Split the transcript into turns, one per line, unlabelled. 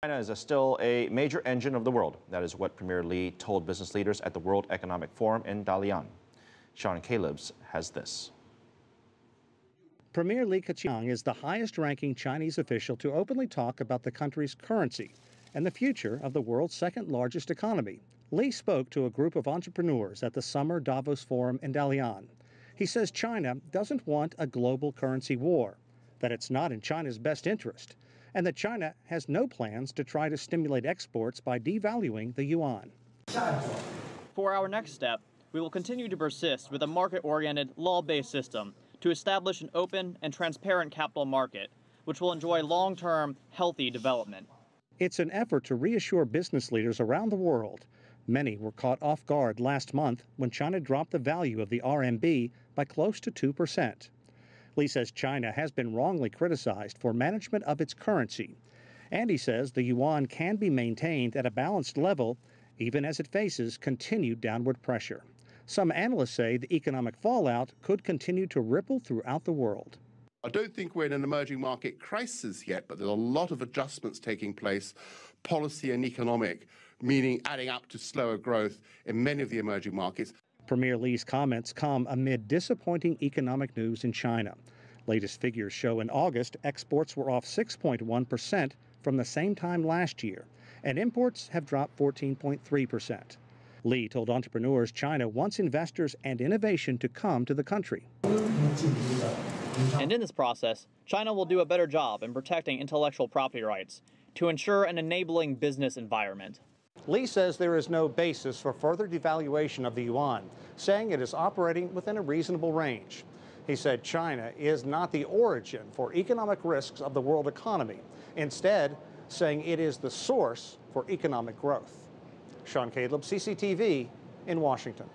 China is still a major engine of the world. That is what Premier Li told business leaders at the World Economic Forum in Dalian. Sean Callebs has this.
Premier Li Keqiang is the highest-ranking Chinese official to openly talk about the country's currency and the future of the world's second-largest economy. Li spoke to a group of entrepreneurs at the summer Davos Forum in Dalian. He says China doesn't want a global currency war, that it's not in China's best interest, and that China has no plans to try to stimulate exports by devaluing the yuan.
For our next step, we will continue to persist with a market-oriented, law-based system to establish an open and transparent capital market, which will enjoy long-term, healthy development.
It's an effort to reassure business leaders around the world. Many were caught off guard last month when China dropped the value of the RMB by close to 2%. Li says China has been wrongly criticized for management of its currency. And he says the yuan can be maintained at a balanced level even as it faces continued downward pressure. Some analysts say the economic fallout could continue to ripple throughout the world.
I don't think we're in an emerging market crisis yet, but there's a lot of adjustments taking place, policy and economic, meaning adding up to slower growth in many of the emerging markets.
Premier Li's comments come amid disappointing economic news in China. Latest figures show in August, exports were off 6.1% from the same time last year, and imports have dropped 14.3%. Li told entrepreneurs China wants investors and innovation to come to the country.
And in this process, China will do a better job in protecting intellectual property rights to ensure an enabling business environment.
Li says there is no basis for further devaluation of the yuan, saying it is operating within a reasonable range. He said China is not the origin for economic risks of the world economy, instead saying it is the source for economic growth. Sean Callebs, CCTV in Washington.